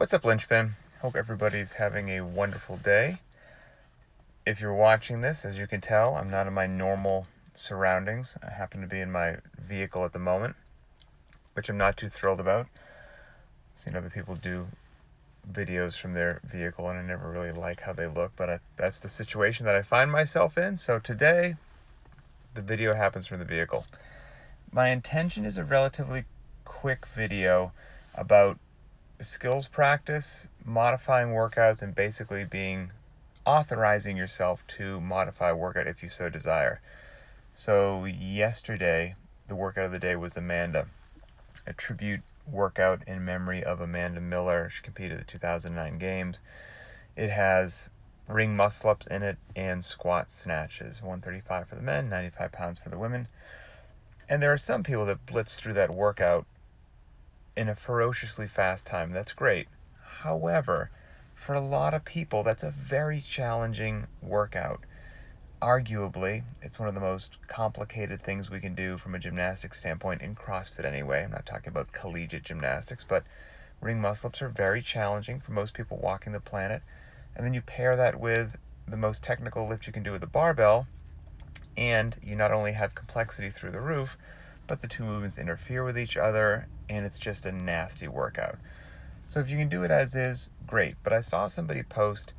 What's up, Linchpin? Hope everybody's having a wonderful day. If you're watching this, as you can tell, I'm not in my normal surroundings. I happen to be in my vehicle at the moment, which I'm not too thrilled about. I've seen other people do videos from their vehicle, and I never really like how they look, but that's the situation that I find myself in. So today, the video happens from the vehicle. My intention is a relatively quick video about skills practice, modifying workouts, and basically authorizing yourself to modify a workout if you so desire. So yesterday, the workout of the day was Amanda, a tribute workout in memory of Amanda Miller. She competed at the 2009 Games. It has ring muscle-ups in it and squat snatches, 135 for the men, 95 pounds for the women. And there are some people that blitz through that workout in a ferociously fast time. That's great. However, for a lot of people, that's a very challenging workout. Arguably, it's one of the most complicated things we can do from a gymnastics standpoint, in CrossFit anyway. I'm not talking about collegiate gymnastics, but ring muscle-ups are very challenging for most people walking the planet. And then you pair that with the most technical lift you can do with a barbell, and you not only have complexity through the roof, but the two movements interfere with each other, and it's just a nasty workout. So if you can do it as is, great. But I saw somebody post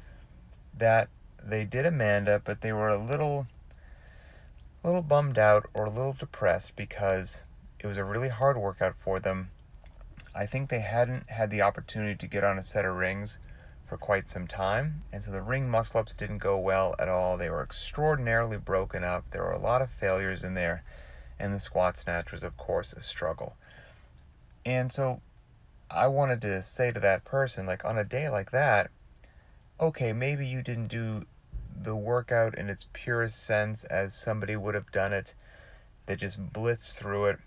that they did Amanda, but they were a little bummed out or a little depressed because it was a really hard workout for them. I think they hadn't had the opportunity to get on a set of rings for quite some time, and so the ring muscle-ups didn't go well at all. They were extraordinarily broken up. There were a lot of failures in there, and the squat snatch was, of course, a struggle. And so I wanted to say to that person, like, on a day like that, okay, maybe you didn't do the workout in its purest sense as somebody would have done it that just blitzed through it,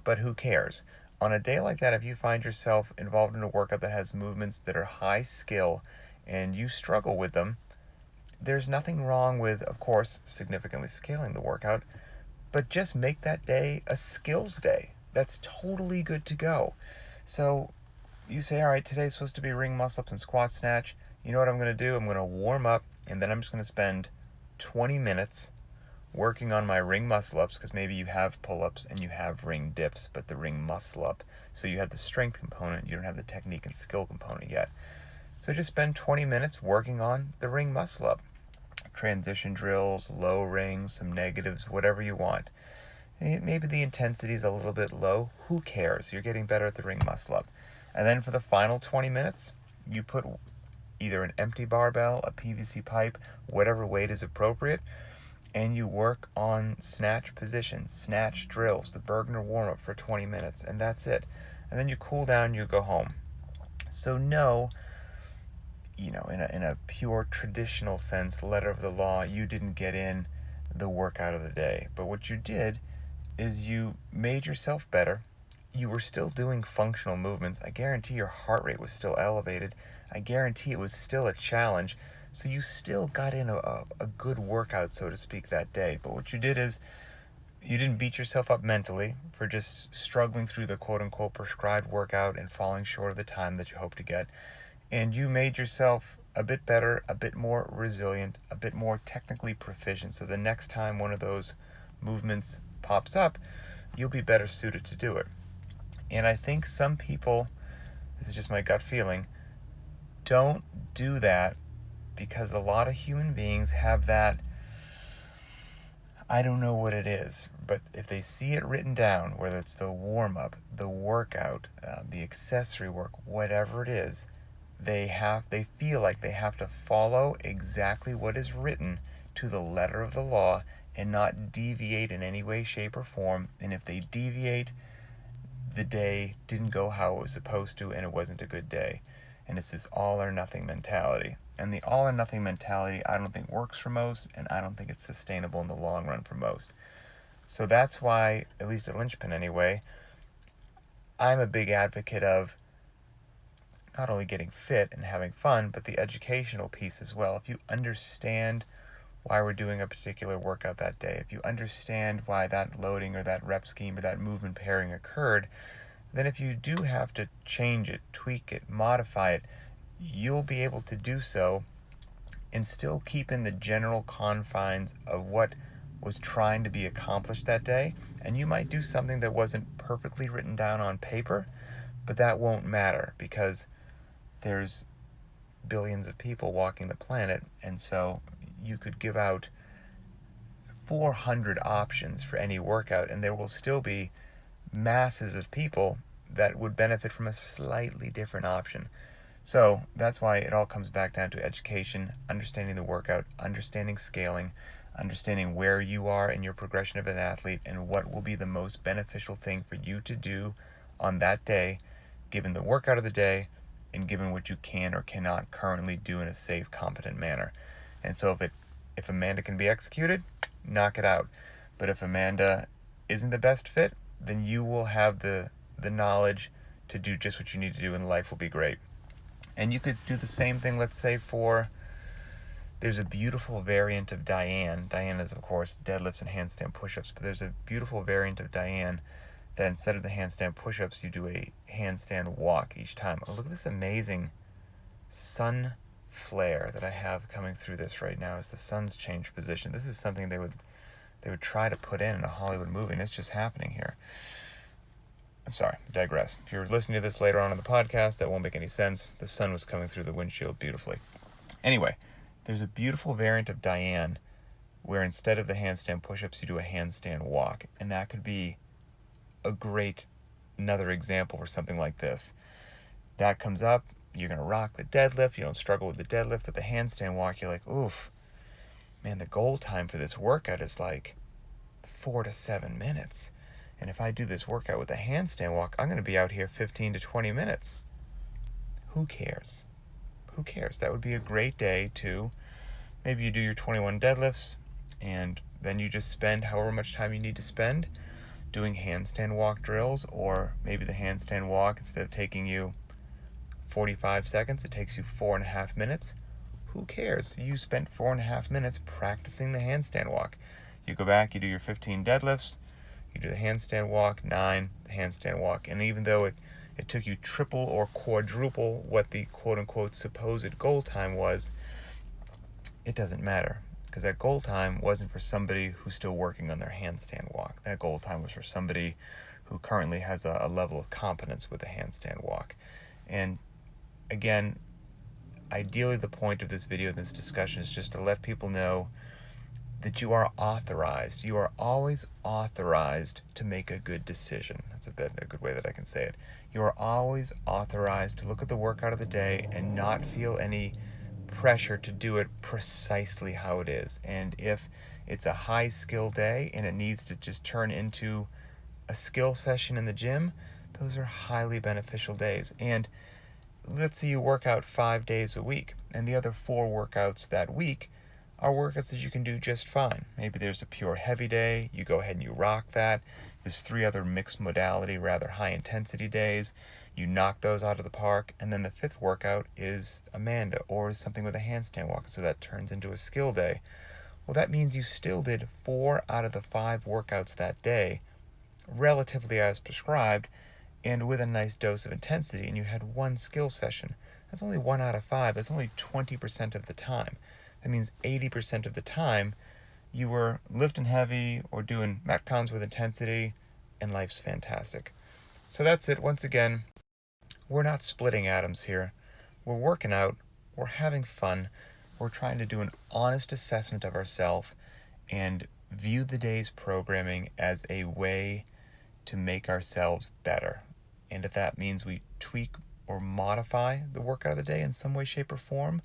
but who cares? On a day like that, if you find yourself involved in a workout that has movements that are high skill and you struggle with them, there's nothing wrong with, of course, significantly scaling the workout, but just make that day a skills day. That's totally good to go. So you say, all right, today's supposed to be ring muscle-ups and squat snatch. You know what I'm going to do? I'm going to warm up, and then I'm just going to spend 20 minutes working on my ring muscle-ups, because maybe you have pull-ups and you have ring dips, but the ring muscle-up, so you have the strength component, you don't have the technique and skill component yet. So just spend 20 minutes working on the ring muscle-up. Transition drills, low rings, some negatives, whatever you want. Maybe the intensity is a little bit low. Who cares? You're getting better at the ring muscle-up. And then for the final 20 minutes, you put either an empty barbell, a PVC pipe, whatever weight is appropriate, and you work on snatch positions, snatch drills, the Bergner warm-up for 20 minutes, and that's it. And then you cool down, you go home. So no, in a pure traditional sense, letter of the law, you didn't get in the workout of the day. But what you did is you made yourself better. You were still doing functional movements. I guarantee your heart rate was still elevated. I guarantee it was still a challenge. So you still got in a good workout, so to speak, that day. But what you did is you didn't beat yourself up mentally for just struggling through the quote-unquote prescribed workout and falling short of the time that you hope to get. And you made yourself a bit better, a bit more resilient, a bit more technically proficient. So the next time one of those movements pops up, you'll be better suited to do it. And I think some people, this is just my gut feeling, don't do that because a lot of human beings have that, I don't know what it is, but if they see it written down, whether it's the warm-up, the workout, the accessory work, whatever it is, they feel like they have to follow exactly what is written to the letter of the law and not deviate in any way, shape, or form. And if they deviate, the day didn't go how it was supposed to, and it wasn't a good day. And it's this all or nothing mentality. And the all or nothing mentality I don't think works for most, and I don't think it's sustainable in the long run for most. So that's why, at least at Linchpin anyway, I'm a big advocate of not only getting fit and having fun, but the educational piece as well. If you understand why we're doing a particular workout that day, if you understand why that loading or that rep scheme or that movement pairing occurred, then if you do have to change it, tweak it, modify it, you'll be able to do so and still keep in the general confines of what was trying to be accomplished that day. And you might do something that wasn't perfectly written down on paper, but that won't matter because there's billions of people walking the planet, and so you could give out 400 options for any workout, and there will still be masses of people that would benefit from a slightly different option. So that's why it all comes back down to education, understanding the workout, understanding scaling, understanding where you are in your progression of an athlete, and what will be the most beneficial thing for you to do on that day, given the workout of the day, and given what you can or cannot currently do in a safe, competent manner. And so if Amanda can be executed, knock it out. But if Amanda isn't the best fit, then you will have the knowledge to do just what you need to do, and life will be great. And you could do the same thing, let's say, there's a beautiful variant of Diane. Diane is, of course, deadlifts and handstand push-ups, but there's a beautiful variant of Diane that instead of the handstand push-ups, you do a handstand walk each time. Oh, look at this amazing sun flare that I have coming through this right now as the sun's changed position. This is something they would try to put in a Hollywood movie, and it's just happening here. I'm sorry, I digress. If you're listening to this later on in the podcast, that won't make any sense. The sun was coming through the windshield beautifully. Anyway, there's a beautiful variant of Diane where instead of the handstand push-ups, you do a handstand walk, and that could be another example for something like this. That comes up, you're going to rock the deadlift, you don't struggle with the deadlift, but the handstand walk, you're like, oof, man, the goal time for this workout is like 4 to 7 minutes. And if I do this workout with a handstand walk, I'm going to be out here 15 to 20 minutes. Who cares? Who cares? That would be a great day to, maybe you do your 21 deadlifts, and then you just spend however much time you need to spend doing handstand walk drills, or maybe the handstand walk, instead of taking you 45 seconds, it takes you 4.5 minutes. Who cares? You spent 4.5 minutes practicing the handstand walk. You go back, you do your 15 deadlifts, you do the handstand walk, 9, the handstand walk. And even though it took you triple or quadruple what the quote-unquote supposed goal time was, it doesn't matter. Because that goal time wasn't for somebody who's still working on their handstand walk. That goal time was for somebody who currently has a level of competence with the handstand walk. And again, ideally the point of this video, this discussion, is just to let people know that you are authorized. You are always authorized to make a good decision. That's a good way that I can say it. You are always authorized to look at the workout of the day and not feel any pressure to do it precisely how it is. And if it's a high skill day and it needs to just turn into a skill session in the gym, those are highly beneficial days. And let's say you work out 5 days a week, and the other 4 workouts that week are workouts that you can do just fine. Maybe there's a pure heavy day, you go ahead and you rock that. There's 3 other mixed modality, rather high intensity days. You knock those out of the park, and then the 5th workout is Amanda, or is something with a handstand walk, so that turns into a skill day. Well, that means you still did 4 out of the 5 workouts that day, relatively as prescribed, and with a nice dose of intensity, and you had 1 skill session. That's only 1 out of 5. That's only 20% of the time. That means 80% of the time you were lifting heavy or doing metcons with intensity, and life's fantastic. So that's it. Once again, we're not splitting atoms here. We're working out. We're having fun. We're trying to do an honest assessment of ourselves and view the day's programming as a way to make ourselves better. And if that means we tweak or modify the workout of the day in some way, shape, or form,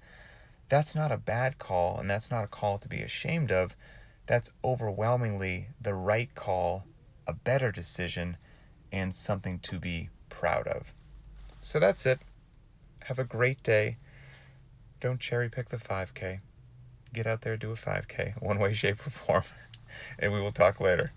that's not a bad call, and that's not a call to be ashamed of. That's overwhelmingly the right call, a better decision, and something to be proud of. So that's it. Have a great day. Don't cherry pick the 5K. Get out there, do a 5K, one way, shape, or form. And we will talk later.